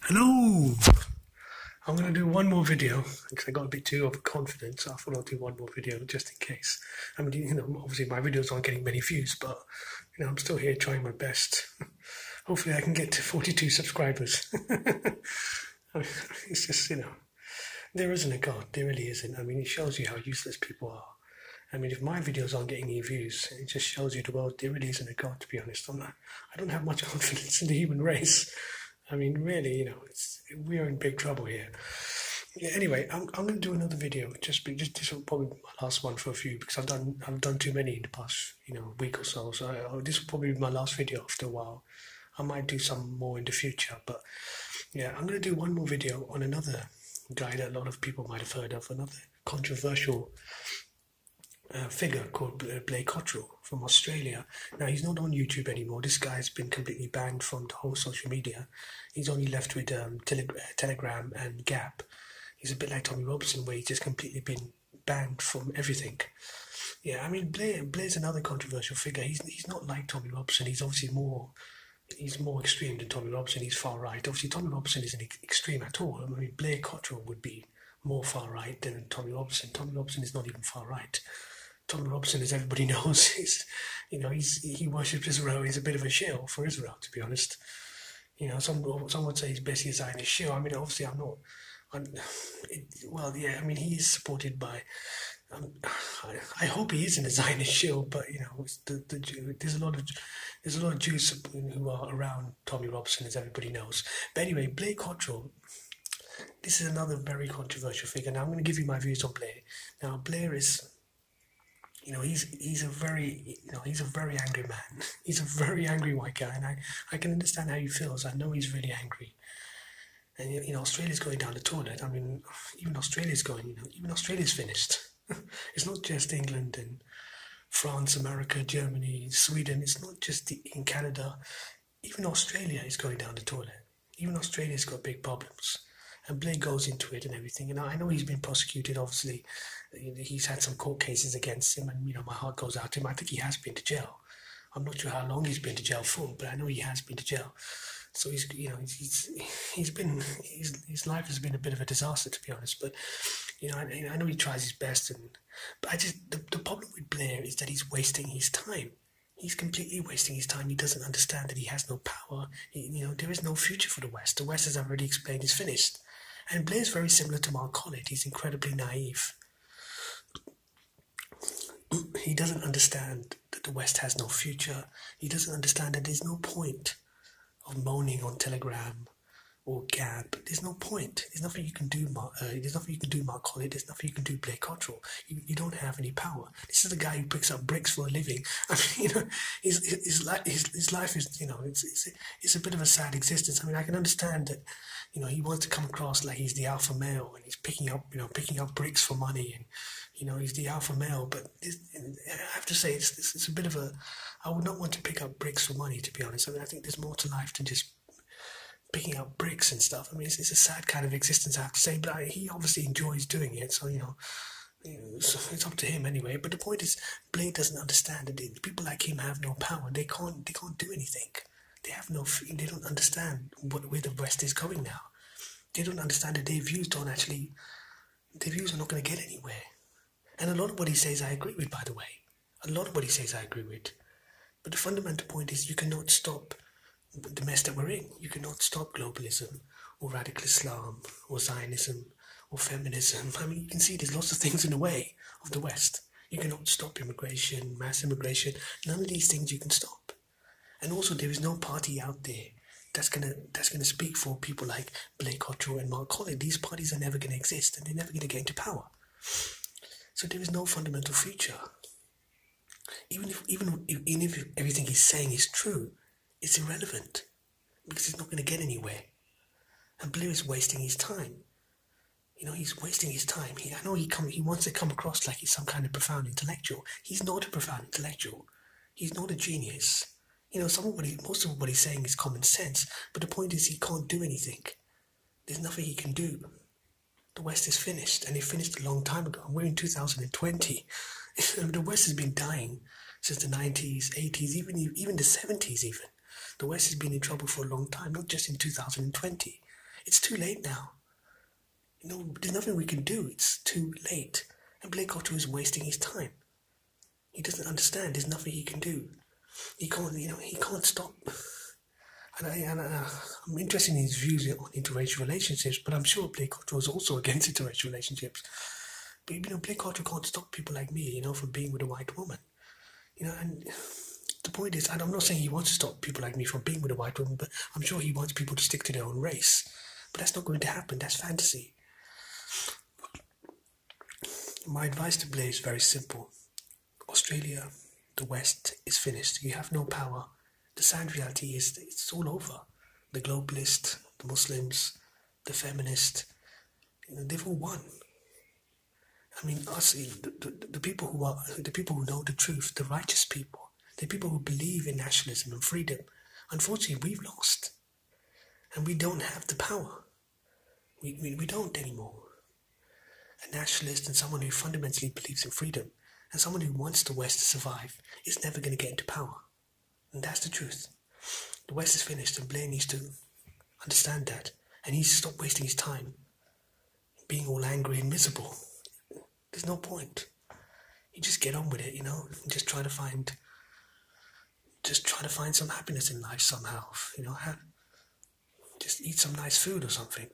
Hello! I'm going to do one more video because I got a bit too overconfident, so I thought I'll do one more video just in case. I mean, obviously my videos aren't getting many views, but, I'm still here trying my best. Hopefully I can get to 42 subscribers. It's just, there isn't a God, there really isn't. I mean, it shows you how useless people are. I mean, if my videos aren't getting any views, it just shows you the world there really isn't a God, to be honest. I don't have much confidence in the human race. I mean, really, we are in big trouble here. Yeah, anyway, I'm going to do another video. Just this will probably be my last one for a few because I've done too many in the past week or so. So this will probably be my last video after a while. I might do some more in the future, but yeah, I'm going to do one more video on another guy that a lot of people might have heard of, another controversial figure called Blair from Australia. Now, he's not on YouTube anymore. This guy's been completely banned from the whole social media. He's only left with Telegram and Gap. He's a bit like Tommy Robinson, where he's just completely been banned from everything. Yeah, I mean, Blair's another controversial figure. He's not like Tommy Robinson. He's obviously more extreme than Tommy Robinson. He's far right. Obviously, Tommy Robinson isn't extreme at all. I mean, Blair Cottrell would be more far right than Tommy Robinson. Tommy Robinson is not even far right. Tommy Robinson, as everybody knows, he worships Israel. He's a bit of a shill for Israel, to be honest. Some would say he's basically a Zionist shill. I mean, obviously, I'm not. I mean, he is supported by. I hope he isn't a Zionist shill, but there's a lot of Jews who are around Tommy Robinson, as everybody knows. But anyway, Blair Cottrell. This is another very controversial figure. Now I'm going to give you my views on Blair. Now Blair is. He's a very angry man. He's a very angry white guy, and I can understand how he feels. I know he's really angry. And Australia's going down the toilet. I mean, even Australia's finished. It's not just England and France, America, Germany, Sweden. It's not just in Canada. Even Australia is going down the toilet. Even Australia's got big problems. And Blair goes into it and everything. And I know he's been prosecuted, obviously. He's had some court cases against him, and my heart goes out to him. I think he has been to jail. I'm not sure how long he's been to jail for, but I know he has been to jail. So his life has been a bit of a disaster, to be honest. But I know he tries his best, but the problem with Blair is that he's wasting his time. He's completely wasting his time. He doesn't understand that he has no power. There is no future for the West. The West, as I've already explained, is finished. And Blair's very similar to Mark Collett. He's incredibly naive. He doesn't understand that the West has no future. He doesn't understand that there's no point of moaning on Telegram or Gab. There's no point. There's nothing you can do, Mark Collett. There's nothing you can do, Blair Cottrell. You don't have any power. This is the guy who picks up bricks for a living. I mean, his life is, it's a bit of a sad existence. I mean, I can understand that, he wants to come across like he's the alpha male and he's picking up bricks for money, and he's the alpha male. But I have to say, it's a bit of a. I would not want to pick up bricks for money, to be honest. I mean, I think there's more to life than just picking up bricks and stuff. I mean, it's a sad kind of existence, I have to say. But he obviously enjoys doing it, so so it's up to him anyway. But the point is, Blair doesn't understand that people like him have no power. They can't do anything. They have no. They don't understand where the West is going now. They don't understand that their views are not going to get anywhere. And a lot of what he says I agree with, by the way. A lot of what he says I agree with. But the fundamental point is you cannot stop the mess that we're in. You cannot stop globalism or radical Islam or Zionism or feminism. I mean, you can see there's lots of things in the way of the West. You cannot stop immigration, mass immigration. None of these things you can stop. And also, there is no party out there that's gonna speak for people like Blair Cottrell and Mark Collett. These parties are never gonna exist, and they're never gonna get into power. So there is no fundamental future. Even if everything he's saying is true, it's irrelevant because he's not gonna get anywhere. And Blair is wasting his time. He's wasting his time. I know he wants to come across like he's some kind of profound intellectual. He's not a profound intellectual. He's not a genius. Most of what he's saying is common sense, but the point is he can't do anything. There's nothing he can do. The West is finished, and it finished a long time ago. We're in 2020. The West has been dying since the 90s, 80s, even the 70s even. The West has been in trouble for a long time, not just in 2020. It's too late now. There's nothing we can do. It's too late. And Blair Cottrell is wasting his time. He doesn't understand. There's nothing he can do. He can't stop. I'm interested in his views on interracial relationships, but I'm sure Blair Cottrell is also against interracial relationships. But Blair Cottrell can't stop people like me, from being with a white woman. And the point is, and I'm not saying he wants to stop people like me from being with a white woman, but I'm sure he wants people to stick to their own race. But that's not going to happen. That's fantasy. My advice to Blair is very simple. Australia, the West, is finished. You have no power. The sad reality is it's all over. The globalists, the Muslims, the feminists, they've all won. Us, the people who know the truth, the righteous people, the people who believe in nationalism and freedom, unfortunately, we've lost, and we don't have the power. We don't anymore. A nationalist and someone who fundamentally believes in freedom and someone who wants the West to survive is never going to get into power. And that's the truth. The West is finished, and Blair needs to understand that. And he needs to stop wasting his time being all angry and miserable. There's no point. You just get on with it, and just try to find some happiness in life somehow. Just eat some nice food or something.